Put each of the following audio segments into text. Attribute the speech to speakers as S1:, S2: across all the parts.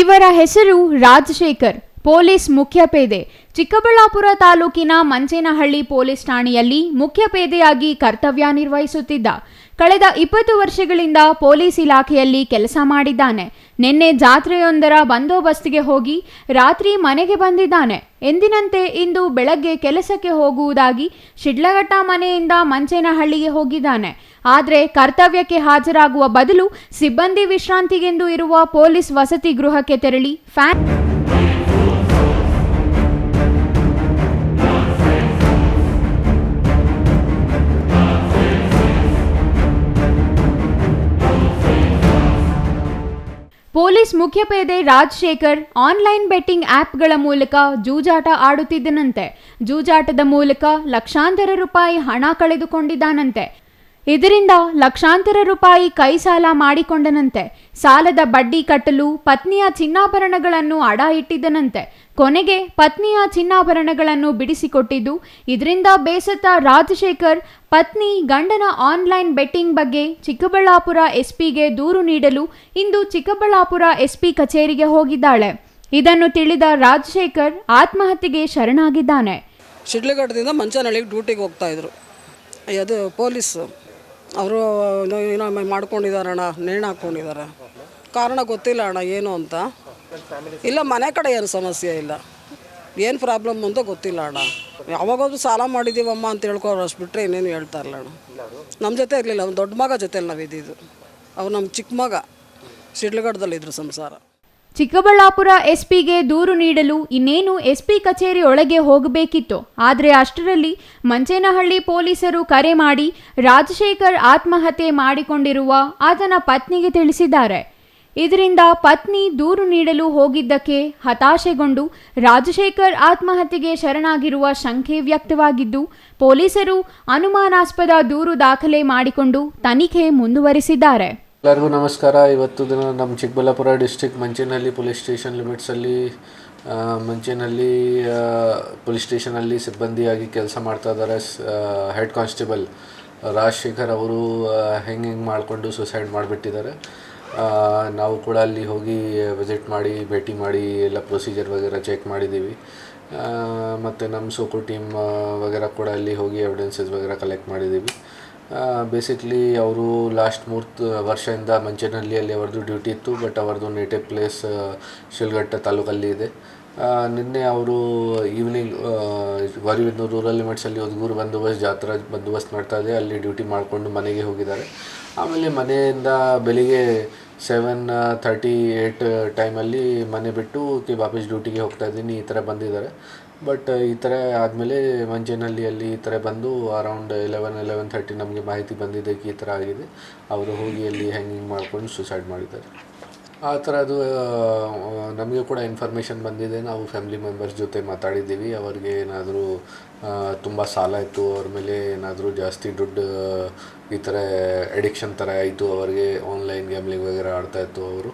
S1: ಇವರ ಹೆಸರು ರಾಜಶೇಖರ್, ಪೊಲೀಸ್ ಮುಖ್ಯಪೇದೆ. ಚಿಕ್ಕಬಳ್ಳಾಪುರ ತಾಲೂಕಿನ ಮಂಚೇನಹಳ್ಳಿ ಪೊಲೀಸ್ ಠಾಣೆಯಲ್ಲಿ ಮುಖ್ಯಪೇದೆಯಾಗಿ ಕರ್ತವ್ಯ ನಿರ್ವಹಿಸುತ್ತಿದ್ದ. ಕಳೆದ 20 ವರ್ಷಗಳಿಂದ ಪೊಲೀಸ್ ಇಲಾಖೆಯಲ್ಲಿ ಕೆಲಸ ಮಾಡಿದ್ದಾನೆ. ನಿನ್ನೆ ಜಾತ್ರೆಯೊಂದರ ಬಂದೋಬಸ್ತಿಗೆ ಹೋಗಿ ರಾತ್ರಿ ಮನೆಗೆ ಬಂದಿದ್ದಾನೆ. ಎಂದಿನಂತೆ ಇಂದು ಬೆಳಗ್ಗೆ ಕೆಲಸಕ್ಕೆ ಹೋಗುವುದಾಗಿ ಶಿಡ್ಲಘಟ್ಟ ಮನೆಯಿಂದ ಮಂಚೇನಹಳ್ಳಿಗೆ ಹೋಗಿದ್ದಾನೆ. ಆದರೆ ಕರ್ತವ್ಯಕ್ಕೆ ಹಾಜರಾಗುವ ಬದಲು ಸಿಬ್ಬಂದಿ ವಿಶ್ರಾಂತಿಗೆಂದು ಇರುವ ಪೊಲೀಸ್ ವಸತಿ ಗೃಹಕ್ಕೆ ತೆರಳಿ ಪೊಲೀಸ್ ಮುಖ್ಯಪೇದೆ ರಾಜಶೇಖರ್ ಆನ್ಲೈನ್ ಬೆಟ್ಟಿಂಗ್ ಆ್ಯಪ್ಗಳ ಮೂಲಕ ಜೂಜಾಟ ಆಡುತ್ತಿದ್ದನಂತೆ. ಜೂಜಾಟದ ಮೂಲಕ ಲಕ್ಷಾಂತರ ರೂಪಾಯಿ ಹಣ ಕಳೆದುಕೊಂಡಿದ್ದಾನಂತೆ. ಇದರಿಂದ ಲಕ್ಷಾಂತರ ರೂಪಾಯಿ ಕೈ ಸಾಲ ಮಾಡಿಕೊಂಡನಂತೆ. ಸಾಲದ ಬಡ್ಡಿ ಕಟ್ಟಲು ಪತ್ನಿಯ ಚಿನ್ನಾಭರಣಗಳನ್ನು ಅಡ ಇಟ್ಟಿದ್ದನಂತೆ. ಕೊನೆಗೆ ಪತ್ನಿಯ ಚಿನ್ನಾಭರಣಗಳನ್ನು ಬಿಡಿಸಿಕೊಟ್ಟಿದ್ದು. ಇದರಿಂದ ಬೇಸತ್ತ ರಾಜಶೇಖರ್ ಪತ್ನಿ ಗಂಡನ ಆನ್ಲೈನ್ ಬೆಟ್ಟಿಂಗ್ ಬಗ್ಗೆ ಚಿಕ್ಕಬಳ್ಳಾಪುರ ಎಸ್ಪಿಗೆ ದೂರು ನೀಡಲು ಇಂದು ಚಿಕ್ಕಬಳ್ಳಾಪುರ ಎಸ್ಪಿ ಕಚೇರಿಗೆ ಹೋಗಿದ್ದಾಳೆ. ಇದನ್ನು ತಿಳಿದ ರಾಜಶೇಖರ್ ಆತ್ಮಹತ್ಯೆಗೆ ಶರಣಾಗಿದ್ದಾನೆ.
S2: ಶಿಡ್ಲಘಟ್ಟದಿಂದ ಮಂಚೇನಹಳ್ಳಿಗೆ ಡ್ಯೂಟಿಗೆ ಹೋಗ್ತಾ ಇದ್ರು. ಅದು ಪೊಲೀಸು ಅವರು ಏನೋ ಮಾಡ್ಕೊಂಡಿದ್ದಾರಣ್ಣ, ನೇಣು ಹಾಕ್ಕೊಂಡಿದ್ದಾರೆ. ಕಾರಣ ಗೊತ್ತಿಲ್ಲ ಅಣ್ಣ ಏನು ಅಂತ. ಇಲ್ಲ ಮನೆ ಕಡೆ ಏನು ಸಮಸ್ಯೆ ಇಲ್ಲ, ಏನು ಪ್ರಾಬ್ಲಮ್ ಅಂತ ಗೊತ್ತಿಲ್ಲ ಅಣ್ಣ. ಯಾವಾಗಾದ್ರೂ ಸಾಲ ಮಾಡಿದ್ದೀವಮ್ಮ ಅಂತ ಹೇಳ್ಕೊರು ಅಷ್ಟು ಬಿಟ್ಟರೆ ಇನ್ನೇನು ಹೇಳ್ತಾ ಇಲ್ಲ ಅಣ್ಣ. ನಮ್ಮ ಜೊತೆ ಇರಲಿಲ್ಲ, ಅವ್ನು ದೊಡ್ಡ ಮಗ ಜೊತೆಲಿ ನಾವು ಇದ್ದಿದ್ದು. ಅವ್ರು ನಮ್ಮ ಚಿಕ್ಕ ಮಗ ಶಿಡ್ಲಘಟ್ಟದಲ್ಲಿದ್ದರು ಸಂಸಾರ.
S1: ಚಿಕ್ಕಬಳ್ಳಾಪುರ ಎಸ್ಪಿಗೆ ದೂರು ನೀಡಲು ಇನ್ನೇನು ಎಸ್ಪಿ ಕಚೇರಿ ಒಳಗೆ ಹೋಗಬೇಕಿತ್ತು. ಆದರೆ ಅಷ್ಟರಲ್ಲಿ ಮಂಚೇನಹಳ್ಳಿ ಪೊಲೀಸರು ಕರೆ ಮಾಡಿ ರಾಜಶೇಖರ್ ಆತ್ಮಹತ್ಯೆ ಮಾಡಿಕೊಂಡಿರುವ ಆತನ ಪತ್ನಿಗೆ ತಿಳಿಸಿದ್ದಾರೆ. ಇದರಿಂದ ಪತ್ನಿ ದೂರು ನೀಡಲು ಹೋಗಿದ್ದಕ್ಕೆ ಹತಾಶೆಗೊಂಡು ರಾಜಶೇಖರ್ ಆತ್ಮಹತ್ಯೆಗೆ ಶರಣಾಗಿರುವ ಶಂಕೆ ವ್ಯಕ್ತವಾಗಿದ್ದು, ಪೊಲೀಸರು ಅನುಮಾನಾಸ್ಪದ ದೂರು ದಾಖಲೆ ಮಾಡಿಕೊಂಡು ತನಿಖೆ ಮುಂದುವರಿಸಿದ್ದಾರೆ.
S3: ಎಲ್ಲರಿಗೂ ನಮಸ್ಕಾರ. ಇವತ್ತು ದಿನ ನಮ್ಮ Chikkaballapura district Manchenahalli police station ಲಿಮಿಟ್ಸಲ್ಲಿ ಮಂಚೇನಹಳ್ಳಿ ಪೊಲೀಸ್ ಸ್ಟೇಷನಲ್ಲಿ ಸಿಬ್ಬಂದಿಯಾಗಿ ಕೆಲಸ ಮಾಡ್ತಾ ಇದ್ದಾರೆ ಹೆಡ್ ಕಾನ್ಸ್ಟೇಬಲ್ ರಾಜಶೇಖರ್ ಅವರು ಹೆಂಗೆ ಮಾಡಿಕೊಂಡು ಸುಸೈಡ್ ಮಾಡಿಬಿಟ್ಟಿದ್ದಾರೆ. ನಾವು ಕೂಡ ಅಲ್ಲಿ ಹೋಗಿ ವಿಸಿಟ್ ಮಾಡಿ ಭೇಟಿ ಮಾಡಿ ಎಲ್ಲ ಪ್ರೊಸೀಜರ್ ವಗೇರ ಚೆಕ್ ಮಾಡಿದ್ದೀವಿ. ಮತ್ತು ನಮ್ಮ ಸೋಕು ಟೀಮ್ ವಗೇರ ಕೂಡ ಅಲ್ಲಿ ಹೋಗಿ ಎವಿಡೆನ್ಸಸ್ ವಗೇರ ಕಲೆಕ್ಟ್ ಮಾಡಿದ್ದೀವಿ. ಬೇಸಿಕ್ಲಿ ಅವರು ಲಾಸ್ಟ್ 3 ವರ್ಷದಿಂದ ಮಂಚೇನಹಳ್ಳಿಯಲ್ಲಿ ಅವ್ರದ್ದು ಡ್ಯೂಟಿ ಇತ್ತು. ಬಟ್ ಅವ್ರದ್ದು ನೇಟಿವ್ ಪ್ಲೇಸ್ ಶಿಡ್ಲಘಟ್ಟ ತಾಲೂಕಲ್ಲಿ ಇದೆ. ನಿನ್ನೆ ಅವರು ಈವ್ನಿಂಗ್ ವಾರಿವಿಂದೂರು ರೂರಲ್ ಲಿಮಿಟ್ಸಲ್ಲಿ ಒದಗೂರು ಬಂದೋಬಸ್ತ್ ಜಾತ್ರಾ ಬಂದೋಬಸ್ತ್ ಮಾಡ್ತಾ ಇದೆ, ಅಲ್ಲಿ ಡ್ಯೂಟಿ ಮಾಡಿಕೊಂಡು ಮನೆಗೆ ಹೋಗಿದ್ದಾರೆ. ಆಮೇಲೆ ಮನೆಯಿಂದ ಬೆಳಿಗ್ಗೆ 7:38 ಟೈಮಲ್ಲಿ ಮನೆ ಬಿಟ್ಟು ವಾಪಸ್ ಡ್ಯೂಟಿಗೆ ಹೋಗ್ತಾ ಇದ್ದೀನಿ ಈ ಥರ ಬಂದಿದ್ದಾರೆ. ಬಟ್ ಈ ಥರ ಆದಮೇಲೆ ಮಂಚೇನಹಳ್ಳಿಯಲ್ಲಿ ಈ ಥರ ಬಂದು ಅರೌಂಡ್ 11:30 ನಮಗೆ ಮಾಹಿತಿ ಬಂದಿದೆ ಈ ಥರ ಆಗಿದೆ. ಅವರು ಹೋಗಿ ಅಲ್ಲಿ ಹ್ಯಾಂಗಿಂಗ್ ಮಾಡ್ಕೊಂಡು ಸುಸೈಡ್ ಮಾಡಿದ್ದಾರೆ. ಆ ಥರದ್ದು ನಮಗೆ ಕೂಡ ಇನ್ಫಾರ್ಮೇಷನ್ ಬಂದಿದೆ. ನಾವು ಫ್ಯಾಮಿಲಿ ಮೆಂಬರ್ಸ್ ಜೊತೆ ಮಾತಾಡಿದ್ದೀವಿ. ಅವ್ರಿಗೆ ಏನಾದರೂ ತುಂಬ ಸಾಲ ಇತ್ತು, ಅವ್ರ ಮೇಲೆ ಏನಾದರೂ ಜಾಸ್ತಿ ದುಡ್ಡು ಈ ಥರ ಅಡಿಕ್ಷನ್ ಥರ ಆಯಿತು, ಅವರಿಗೆ ಆನ್ಲೈನ್ ಗ್ಯಾಮ್ಲಿಂಗ್ ವಗೇರೆ ಆಡ್ತಾಯಿತ್ತು ಅವರು.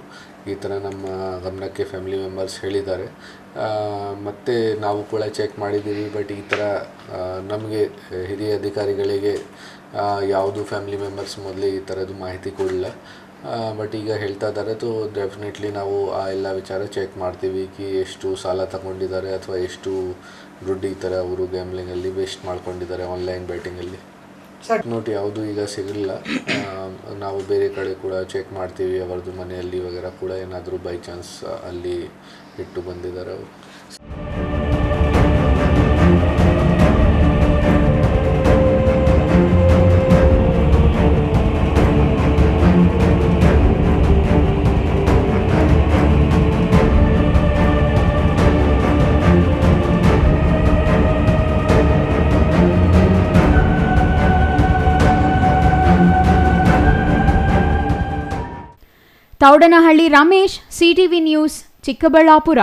S3: ಈ ಥರ ನಮ್ಮ ಗಮನಕ್ಕೆ ಫ್ಯಾಮಿಲಿ ಮೆಂಬರ್ಸ್ ಹೇಳಿದ್ದಾರೆ. ಮತ್ತು ನಾವು ಕೂಡ ಚೆಕ್ ಮಾಡಿದ್ದೀವಿ. ಬಟ್ ಈ ಥರ ನಮಗೆ ಹಿರಿಯ ಅಧಿಕಾರಿಗಳಿಗೆ ಯಾವುದು ಫ್ಯಾಮಿಲಿ ಮೆಂಬರ್ಸ್ ಮೊದಲೇ ಈ ಥರದ್ದು ಮಾಹಿತಿ ಕೊಡಲಿಲ್ಲ. ಬಟ್ ಈಗ ಹೇಳ್ತಾ ಇದ್ದಾರೆ. ಡೆಫಿನೆಟ್ಲಿ ನಾವು ಆ ಎಲ್ಲ ವಿಚಾರ ಚೆಕ್ ಮಾಡ್ತೀವಿ ಎಷ್ಟು ಸಾಲ ತಗೊಂಡಿದ್ದಾರೆ ಅಥವಾ ಎಷ್ಟು ದುಡ್ಡು ಈ ಥರ ಅವರು ಗ್ಯಾಮ್ಲಿಂಗಲ್ಲಿ ವೇಸ್ಟ್ ಮಾಡ್ಕೊಂಡಿದ್ದಾರೆ ಆನ್ಲೈನ್ ಬ್ಯಾಟಿಂಗಲ್ಲಿ. ನೋಟ್ ಯಾವುದು ಈಗ ಸಿಗಲಿಲ್ಲ. ನಾವು ಬೇರೆ ಕಡೆ ಕೂಡ ಚೆಕ್ ಮಾಡ್ತೀವಿ. ಅವರದ್ದು ಮನೆಯಲ್ಲಿ ವಗೇರ ಕೂಡ ಏನಾದರೂ ಬೈ ಚಾನ್ಸ್ ಅಲ್ಲಿ ಇಟ್ಟು ಬಂದಿದ್ದಾರೆ ಅವರು.
S1: Thoudanahalli Ramesh, CTV news, Chikkaballapur.